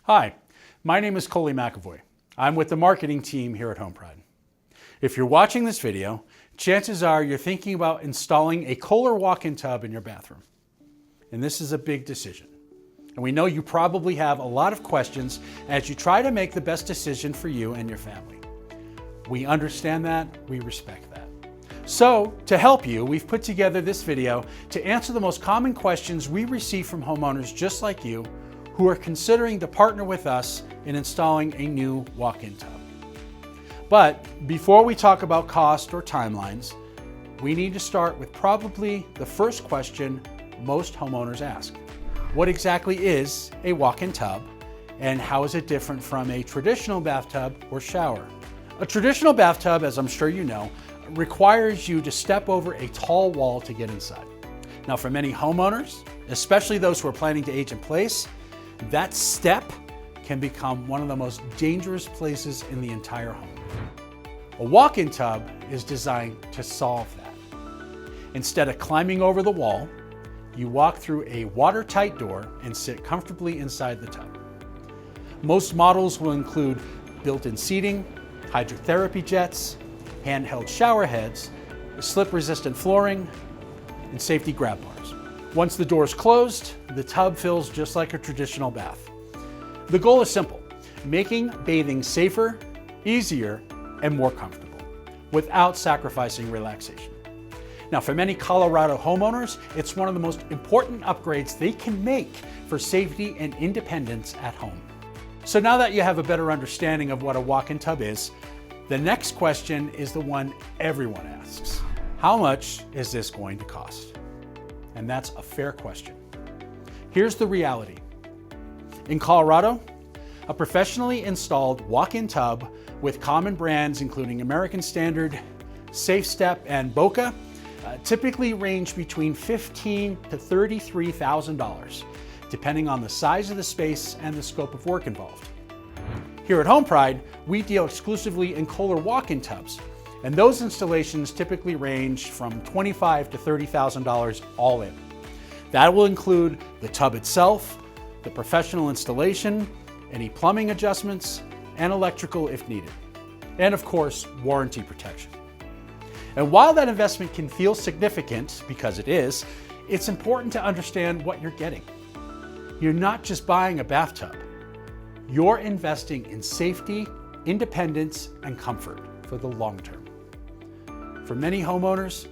Hi, my name is Coley McAvoy. I'm with the marketing team here at HomePride. If you're watching this video, chances are you're thinking about installing a Kohler walk-in tub in your bathroom. And this is a big decision. And we know you probably have a lot of questions as you try to make the best decision for you and your family. We understand that, we respect that. So, to help you, we've put together this video to answer the most common questions we receive from homeowners just like you who are considering to partner with us in installing a new walk-in tub. But before we talk about cost or timelines, we need to start with probably the first question most homeowners ask. What exactly is a walk-in tub, and how is it different from a traditional bathtub or shower? A traditional bathtub, as I'm sure you know, requires you to step over a tall wall to get inside. Now, for many homeowners, especially those who are planning to age in place, that step can become one of the most dangerous places in the entire home. A walk-in tub is designed to solve that. Instead of climbing over the wall, you walk through a watertight door and sit comfortably inside the tub. Most models will include built-in seating, hydrotherapy jets, handheld shower heads, slip-resistant flooring, and safety grab bars. Once the door is closed, the tub feels just like a traditional bath. The goal is simple: making bathing safer, easier, and more comfortable, without sacrificing relaxation. Now, for many Colorado homeowners, it's one of the most important upgrades they can make for safety and independence at home. So now that you have a better understanding of what a walk-in tub is, the next question is the one everyone asks. How much is this going to cost? And that's a fair question. Here's the reality. In Colorado, a professionally installed walk-in tub with common brands including American Standard, Safe Step, and Boca typically range between $15,000 to $33,000, depending on the size of the space and the scope of work involved. Here at HomePride, we deal exclusively in Kohler walk-in tubs, and those installations typically range from $25,000 to $30,000 all in. That will include the tub itself, the professional installation, any plumbing adjustments, and electrical if needed. And of course, warranty protection. And while that investment can feel significant, because it is, it's important to understand what you're getting. You're not just buying a bathtub. You're investing in safety, independence, and comfort for the long term. For many homeowners,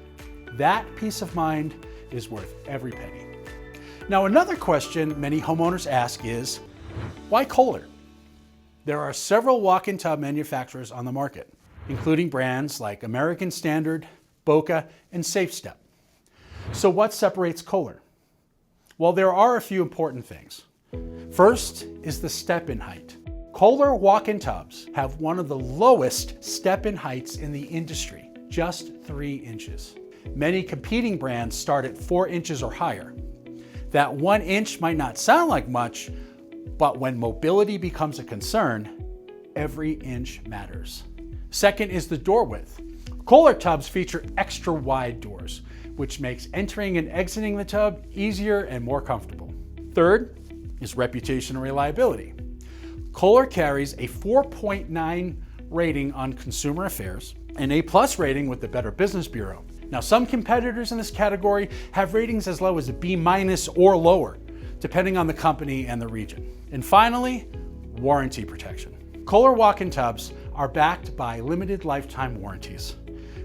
that peace of mind is worth every penny. Now, another question many homeowners ask is, why Kohler? There are several walk-in tub manufacturers on the market, including brands like American Standard, Boca, and Safe Step. So what separates Kohler? Well, there are a few important things. First is the step-in height. Kohler walk-in tubs have one of the lowest step-in heights in the industry, just 3 inches. Many competing brands start at 4 inches or higher. That 1 inch might not sound like much, but when mobility becomes a concern, every inch matters. Second is the door width. Kohler tubs feature extra wide doors, which makes entering and exiting the tub easier and more comfortable. Third is reputation and reliability. Kohler carries a 4.9 rating on Consumer Affairs, an A+ rating with the Better Business Bureau. Now, some competitors in this category have ratings as low as a B- or lower, depending on the company and the region. And finally, warranty protection. Kohler walk-in tubs are backed by limited lifetime warranties,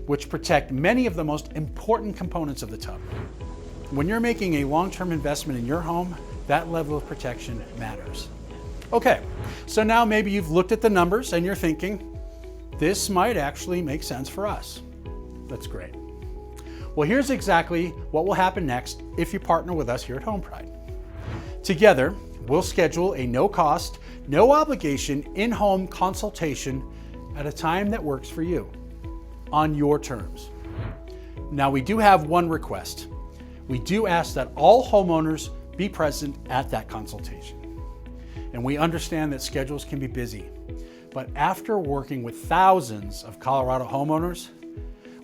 which protect many of the most important components of the tub. When you're making a long-term investment in your home, that level of protection matters. Okay, so now maybe you've looked at the numbers and you're thinking, this might actually make sense for us. That's great. Well, here's exactly what will happen next if you partner with us here at HomePride. Together, we'll schedule a no-cost, no-obligation in-home consultation at a time that works for you, on your terms. Now, we do have one request. We do ask that all homeowners be present at that consultation. And we understand that schedules can be busy, but after working with thousands of Colorado homeowners,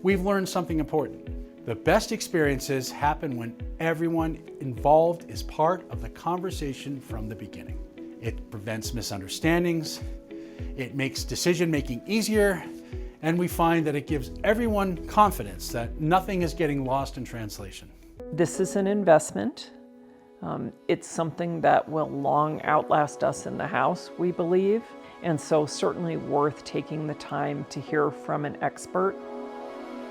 we've learned something important. The best experiences happen when everyone involved is part of the conversation from the beginning. It prevents misunderstandings. It makes decision-making easier. And we find that it gives everyone confidence that nothing is getting lost in translation. This is an investment. It's something that will long outlast us in the house, we believe, and so certainly worth taking the time to hear from an expert.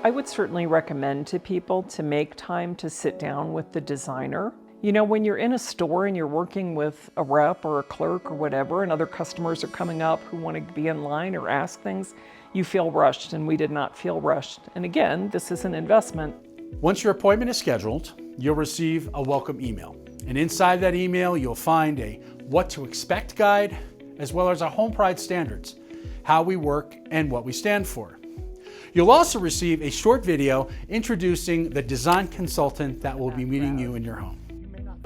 I would certainly recommend to people to make time to sit down with the designer. You know, when you're in a store and you're working with a rep or a clerk or whatever, and other customers are coming up who want to be in line or ask things, you feel rushed, and we did not feel rushed. And again, this is an investment. Once your appointment is scheduled, you'll receive a welcome email. And inside that email, you'll find a what to expect guide, as well as our HomePride standards, how we work and what we stand for. You'll also receive a short video introducing the design consultant that will be meeting you in your home.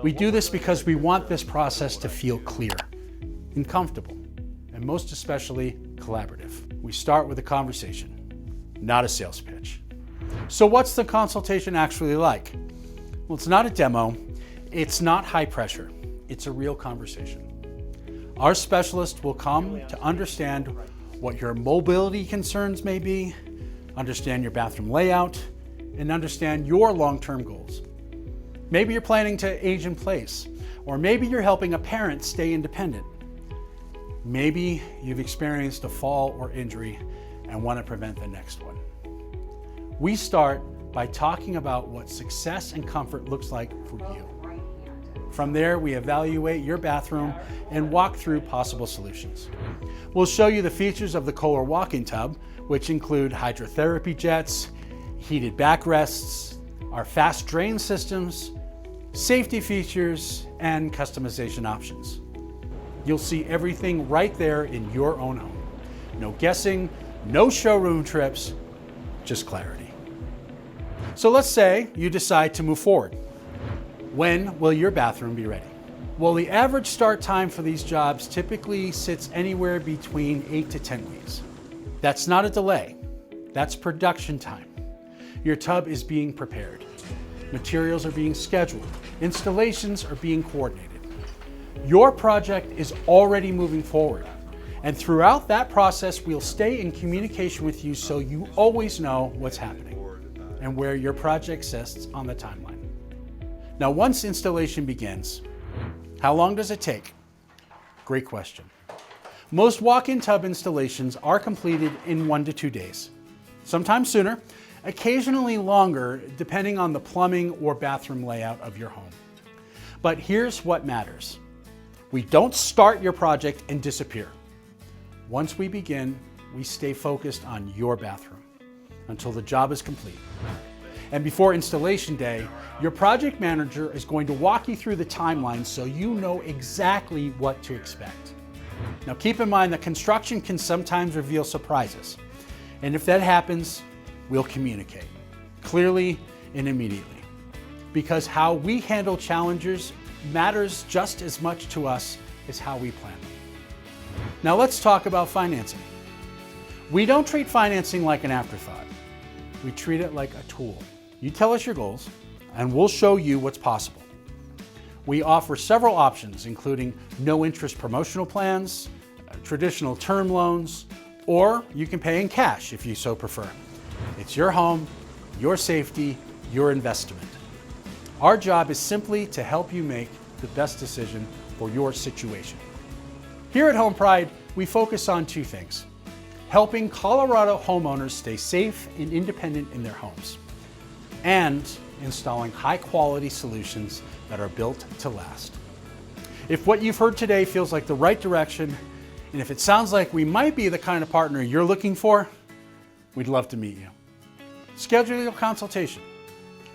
We do this because we want this process to feel clear and comfortable, and most especially collaborative. We start with a conversation, not a sales pitch. So what's the consultation actually like? Well, it's not a demo. It's not high pressure. It's a real conversation. Our specialist will come to understand what your mobility concerns may be, understand your bathroom layout, and understand your long-term goals. Maybe you're planning to age in place, or maybe you're helping a parent stay independent. Maybe you've experienced a fall or injury and want to prevent the next one. We start by talking about what success and comfort looks like for you. From there, we evaluate your bathroom and walk through possible solutions. We'll show you the features of the Kohler walk-in tub, which include hydrotherapy jets, heated backrests, our fast drain systems, safety features, and customization options. You'll see everything right there in your own home. No guessing, no showroom trips, just clarity. So let's say you decide to move forward. When will your bathroom be ready? Well, the average start time for these jobs typically sits anywhere between 8 to 10 weeks. That's not a delay, that's production time. Your tub is being prepared. Materials are being scheduled. Installations are being coordinated. Your project is already moving forward. And throughout that process, we'll stay in communication with you so you always know what's happening and where your project sits on the timeline. Now, once installation begins, how long does it take? Great question. Most walk-in tub installations are completed in 1 to 2 days, sometimes sooner, occasionally longer, depending on the plumbing or bathroom layout of your home. But here's what matters. We don't start your project and disappear. Once we begin, we stay focused on your bathroom until the job is complete. And before installation day, your project manager is going to walk you through the timeline so you know exactly what to expect. Now keep in mind that construction can sometimes reveal surprises. And if that happens, we'll communicate clearly and immediately. Because how we handle challenges matters just as much to us as how we plan them. Now let's talk about financing. We don't treat financing like an afterthought. We treat it like a tool. You tell us your goals, and we'll show you what's possible. We offer several options, including no-interest promotional plans, traditional term loans, or you can pay in cash if you so prefer. It's your home, your safety, your investment. Our job is simply to help you make the best decision for your situation. Here at HomePride, we focus on 2 things: helping Colorado homeowners stay safe and independent in their homes, and installing high-quality solutions that are built to last. If what you've heard today feels like the right direction, and if it sounds like we might be the kind of partner you're looking for, we'd love to meet you. Schedule your consultation.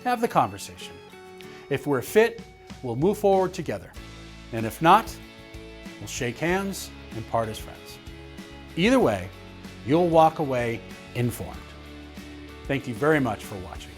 Have the conversation. If we're a fit, we'll move forward together. And if not, we'll shake hands and part as friends. Either way, you'll walk away informed. Thank you very much for watching.